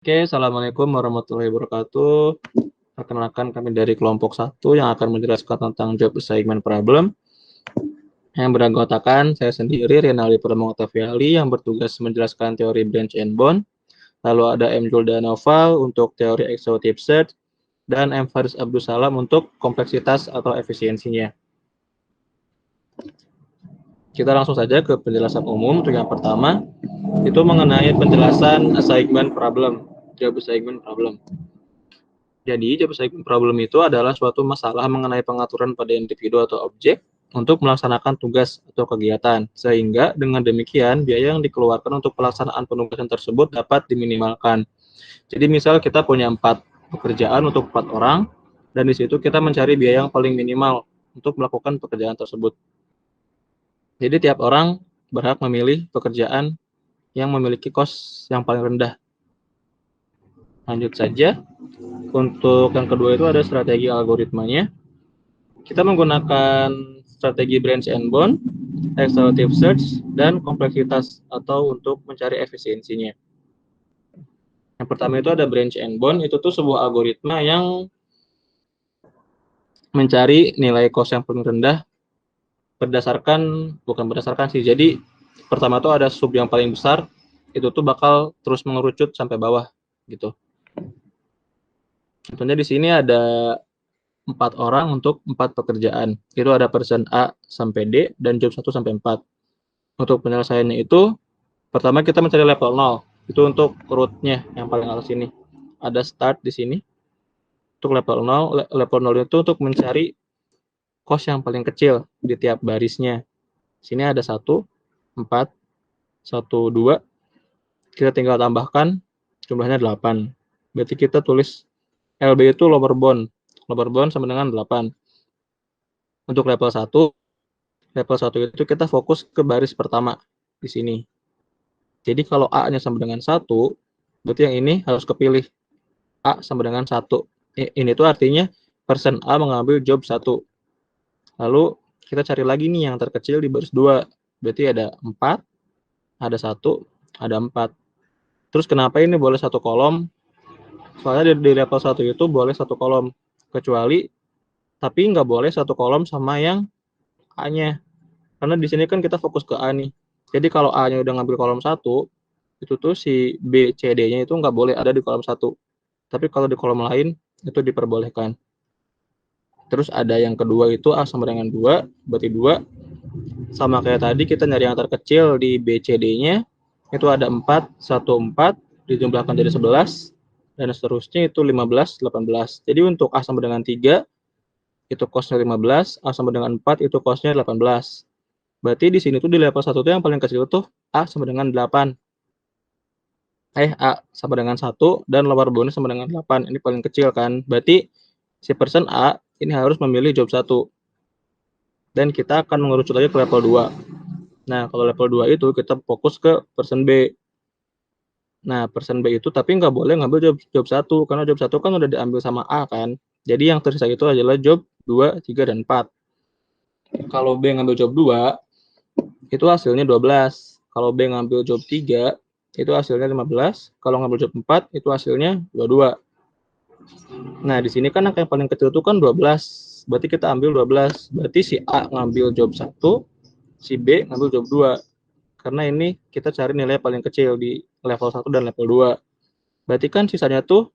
Oke, Assalamualaikum warahmatullahi wabarakatuh. Perkenalkan kami dari kelompok 1 yang akan menjelaskan tentang job assignment problem yang beranggotakan saya sendiri, Rinaldi Purnomo Octaviali, yang bertugas menjelaskan teori branch and bond. Lalu ada M. Julda Noval untuk teori exhaustive search, dan M. Faris Abdul Salam untuk kompleksitas atau efisiensinya. Kita langsung saja ke penjelasan umum. Untuk yang pertama, itu mengenai penjelasan assignment problem, job assignment problem. Jadi, job assignment problem itu adalah suatu masalah mengenai pengaturan pada individu atau objek untuk melaksanakan tugas atau kegiatan, sehingga dengan demikian biaya yang dikeluarkan untuk pelaksanaan penugasan tersebut dapat diminimalkan. Jadi, misal kita punya 4 pekerjaan untuk 4 orang, dan di situ kita mencari biaya yang paling minimal untuk melakukan pekerjaan tersebut. Jadi, tiap orang berhak memilih pekerjaan yang memiliki cost yang paling rendah. Lanjut saja. Untuk yang kedua itu ada strategi algoritmanya. Kita menggunakan strategi branch and bond, exhaustive search, dan kompleksitas atau untuk mencari efisiensinya. Yang pertama itu ada branch and bond, itu tuh sebuah algoritma yang mencari nilai cost yang paling rendah bukan berdasarkan sih. Jadi pertama tuh ada sub yang paling besar, itu tuh bakal terus mengerucut sampai bawah gitu. Contohnya di sini ada 4 orang untuk 4 pekerjaan. Itu ada person A sampai D dan job 1 sampai 4. Untuk penyelesaiannya itu, pertama kita mencari level 0. Itu untuk root-nya yang paling atas sini. Ada start di sini. Untuk level 0, level 0 itu untuk mencari cost yang paling kecil di tiap barisnya. Sini ada 1, 4, 1, 2. Kita tinggal tambahkan jumlahnya 8. Berarti kita tulis LB itu lower bound. Lower bound sama dengan 8. Untuk level 1 itu kita fokus ke baris pertama di sini. Jadi kalau A-nya sama dengan 1, berarti yang ini harus kepilih. A sama dengan 1. Ini tuh artinya person A mengambil job 1. Lalu kita cari lagi nih yang terkecil di baris 2. Berarti ada 4, ada 1, ada 4. Terus kenapa ini boleh satu kolom? Soalnya di level 1 itu boleh satu kolom. Tapi nggak boleh satu kolom sama yang A-nya. Karena di sini kan kita fokus ke A nih. Jadi kalau A-nya udah ngambil kolom 1, itu tuh si B, C, D-nya itu nggak boleh ada di kolom 1. Tapi kalau di kolom lain, itu diperbolehkan. Terus ada yang kedua itu A sama dengan 2, berarti 2. Sama kayak tadi, kita nyari yang terkecil di B, C, D-nya. Itu ada 4, 1, 4, dijumlahkan jadi 11, dan seterusnya itu 15, 18. Jadi untuk A sama dengan 3, itu cost-nya 15, A sama dengan 4, itu cost-nya 18. Berarti di sini tuh di level 1 tuh yang paling kecil tuh A sama dengan 8. A sama dengan 1 dan lower bound sama dengan 8. Ini paling kecil kan. Berarti si person A ini harus memilih job 1. Dan kita akan mengerucut lagi ke level 2. Nah, kalau level 2 itu kita fokus ke person B. Nah, person B itu tapi nggak boleh ngambil job 1 karena job 1 kan udah diambil sama A kan. Jadi yang tersisa itu adalah job 2, 3, dan 4. Kalau B ngambil job 2, itu hasilnya 12. Kalau B ngambil job 3, itu hasilnya 15. Kalau ngambil job 4, itu hasilnya 22. Nah, di sini kan angka yang paling kecil itu kan 12. Berarti kita ambil 12. Berarti si A ngambil job 1, si B ngambil job 2. Karena ini kita cari nilai paling kecil di level 1 dan level 2. Berarti kan sisanya tuh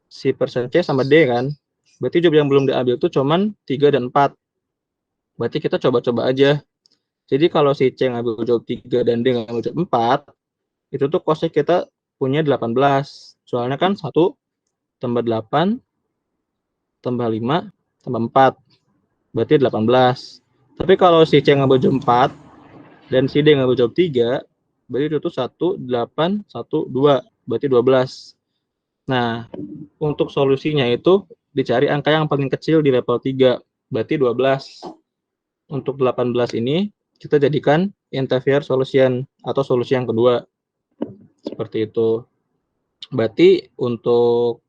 si person C sama D kan. Berarti job yang belum diambil tuh cuman 3 dan 4. Berarti kita coba-coba aja. Jadi kalau si C ngambil job 3 dan D ngambil job 4, itu tuh cost-nya kita punya 18. Soalnya kan 1 tambah 8 tambah 5 tambah 4. Berarti 18. Tapi kalau si C ngambil job 4 dan si D ngambil job 3, berarti itu tuh 1, 8, 1, 2. Berarti 12. Nah, untuk solusinya itu dicari angka yang paling kecil di level 3. Berarti 12. Untuk 18 ini kita jadikan interfere solution atau solusi yang kedua. Seperti itu. Berarti untuk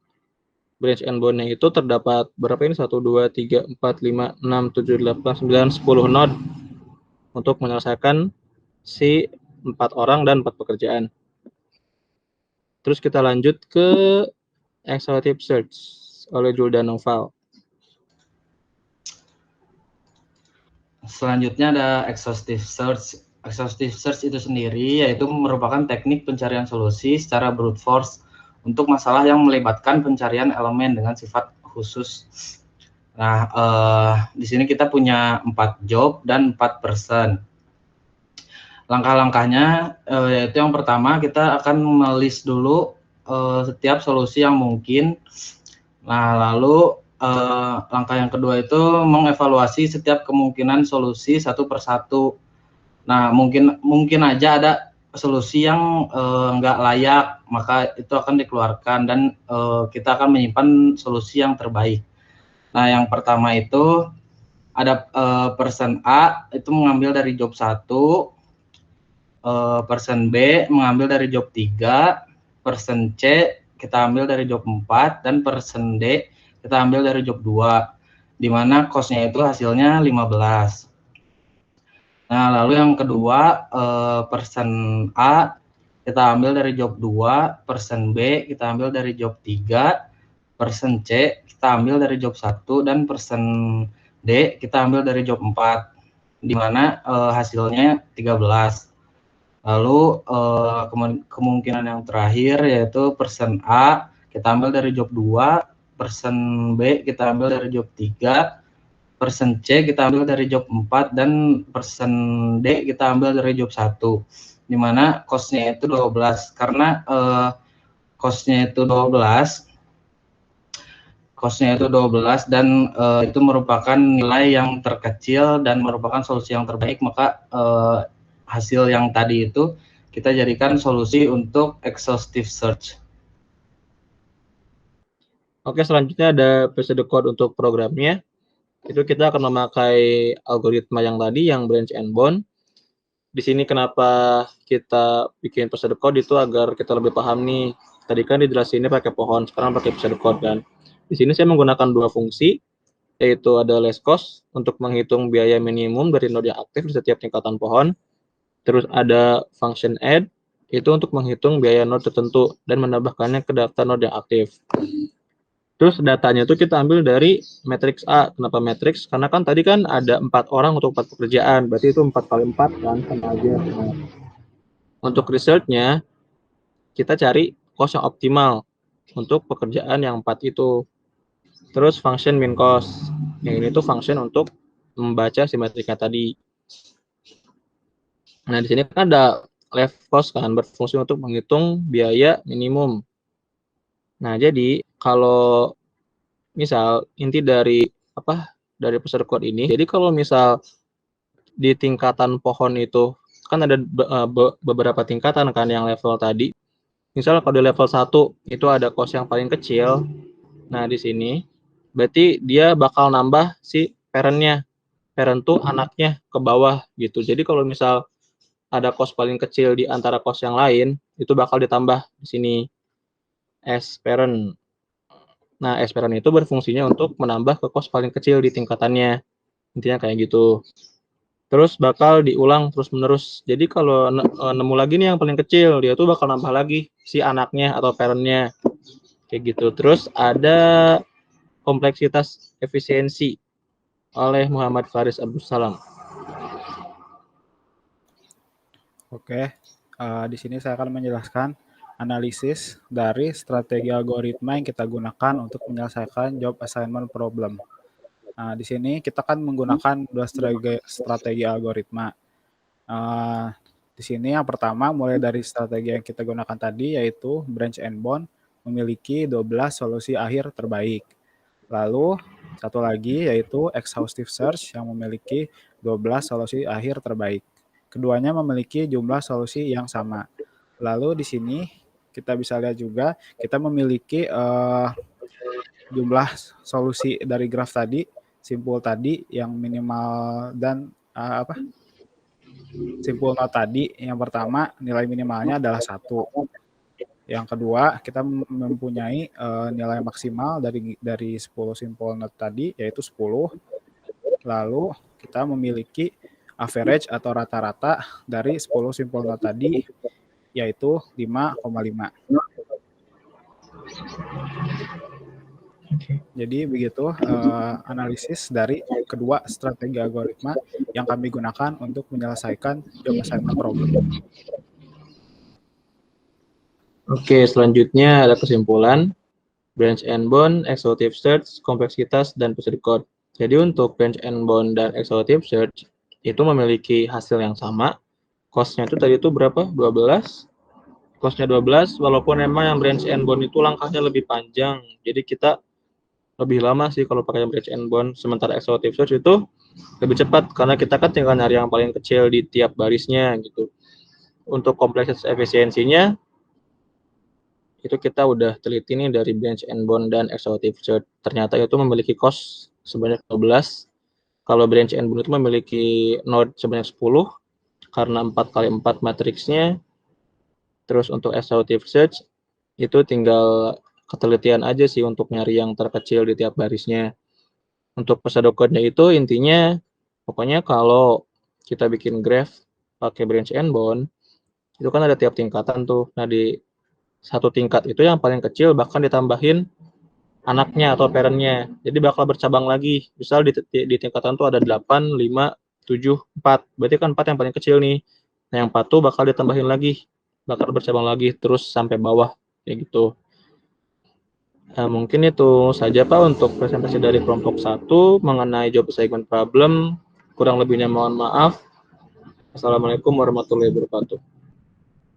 branch and bond-nya itu terdapat berapa ini? 1, 2, 3, 4, 5, 6, 7, 8, 9, 10 node untuk menyelesaikan si 4 orang dan 4 pekerjaan. Terus kita lanjut ke exhaustive search oleh Juldan Noval. Selanjutnya ada exhaustive search. Exhaustive search itu sendiri yaitu merupakan teknik pencarian solusi secara brute force untuk masalah yang melibatkan pencarian elemen dengan sifat khusus. Nah, di sini kita punya 4 job dan 4 person. Langkah-langkahnya yaitu yang pertama kita akan melis dulu setiap solusi yang mungkin. Nah, lalu langkah yang kedua itu mengevaluasi setiap kemungkinan solusi satu persatu. Nah, mungkin aja ada solusi yang nggak layak, maka itu akan dikeluarkan dan kita akan menyimpan solusi yang terbaik. Nah, yang pertama itu ada person A itu mengambil dari job 1, person B mengambil dari job 3, person C kita ambil dari job 4, dan person D kita ambil dari job 2, di mana cost-nya itu hasilnya 15. Nah, lalu yang kedua, person A kita ambil dari job 2, person B kita ambil dari job 3, person C kita ambil dari job 1, dan person D kita ambil dari job 4, di mana hasilnya 13. Lalu kemungkinan yang terakhir yaitu person A kita ambil dari job 2, person B kita ambil dari job 3, person C kita ambil dari job 4, dan person D kita ambil dari job 1, di mana cost-nya itu 12. Karena cost-nya itu 12 dan itu merupakan nilai yang terkecil dan merupakan solusi yang terbaik, maka hasil yang tadi itu kita jadikan solusi untuk exhaustive search. Oke, selanjutnya ada pseudocode untuk programnya. Itu kita akan memakai algoritma yang tadi, yang branch and bound. Di sini kenapa kita bikin pseudocode itu agar kita lebih paham nih. Tadi kan dijelasinnya pakai pohon, sekarang pakai pseudocode kan. Di sini saya menggunakan 2 fungsi, yaitu ada less cost untuk menghitung biaya minimum dari node yang aktif di setiap tingkatan pohon. Terus ada function add, itu untuk menghitung biaya node tertentu dan menambahkannya ke daftar node yang aktif. Terus datanya itu kita ambil dari matriks A. Kenapa matriks? Karena kan tadi kan ada 4 orang untuk 4 pekerjaan, berarti itu 4 kali 4 kan, sama aja. Nah, untuk research-nya, kita cari cost yang optimal untuk pekerjaan yang 4 itu. Terus function min cost. Yang ini tuh function untuk membaca si metrika tadi. Nah, di sini kan ada left cost kan, berfungsi untuk menghitung biaya minimum. Nah, jadi kalau misal inti dari pseudocode ini, jadi kalau misal di tingkatan pohon itu kan ada beberapa tingkatan kan yang level tadi. Misal kalau di level 1 itu ada cost yang paling kecil. Nah, di sini berarti dia bakal nambah si parent-nya. Parent tuh anaknya ke bawah gitu. Jadi kalau misal ada cost paling kecil di antara cost yang lain, itu bakal ditambah di sini as parent. Nah, as parent itu berfungsinya untuk menambah ke cost paling kecil di tingkatannya. Intinya kayak gitu. Terus bakal diulang terus-menerus. Jadi kalau nemu lagi nih yang paling kecil, dia tuh bakal nambah lagi si anaknya atau parent-nya. Kayak gitu. Terus ada kompleksitas efisiensi oleh Muhammad Faris Abdus Salam. Oke, di sini saya akan menjelaskan analisis dari strategi algoritma yang kita gunakan untuk menyelesaikan job assignment problem. Nah, di sini kita kan menggunakan 2 strategi algoritma. Di sini yang pertama mulai dari strategi yang kita gunakan tadi, yaitu branch and bound memiliki 12 solusi akhir terbaik. Lalu satu lagi yaitu exhaustive search yang memiliki 12 solusi akhir terbaik. Keduanya memiliki jumlah solusi yang sama. Lalu di sini kita bisa lihat juga kita memiliki jumlah solusi dari graf tadi, simpul tadi yang minimal dan simpul node tadi. Yang pertama nilai minimalnya adalah 1. Yang kedua kita mempunyai nilai maksimal dari 10 simpul node tadi yaitu 10. Lalu kita memiliki average atau rata-rata dari 10 simpul node tadi yaitu 5,5. Jadi begitu analisis dari kedua strategi algoritma yang kami gunakan untuk menyelesaikan job assignment problem. Oke, selanjutnya ada kesimpulan. Branch and bound, exhaustive search, kompleksitas, dan procedure code. Jadi untuk branch and bound dan exhaustive search itu memiliki hasil yang sama. Cost-nya itu tadi itu berapa? 12. Cost-nya 12, walaupun memang yang branch and bound itu langkahnya lebih panjang. Jadi kita lebih lama sih kalau pakai branch and bound. Sementara exhaustive search itu lebih cepat karena kita kan tinggal nyari yang paling kecil di tiap barisnya gitu. Untuk kompleksitas efisiensinya itu kita udah teliti nih dari branch and bound dan exhaustive search. Ternyata itu memiliki cost sebanyak 12. Kalau branch and bound itu memiliki node sebanyak 10 karena 4 kali 4 matriksnya. Terus untuk exhaustive search itu tinggal ketelitian aja sih untuk nyari yang terkecil di tiap barisnya. Untuk pseudocode-nya itu intinya pokoknya kalau kita bikin graph pakai branch and bound itu kan ada tiap tingkatan tuh. Nah di satu tingkat itu yang paling kecil bahkan ditambahin anaknya atau parent-nya. Jadi bakal bercabang lagi. Misal di tingkatan tuh ada 8, 5, 7, 4. Berarti kan 4 yang paling kecil nih. Nah yang 4 tuh bakal ditambahin lagi. Bakal bercabang lagi terus sampai bawah. Kayak gitu. Nah, mungkin itu saja Pak untuk presentasi dari kelompok 1 mengenai job assignment problem. Kurang lebihnya mohon maaf. Assalamualaikum warahmatullahi wabarakatuh.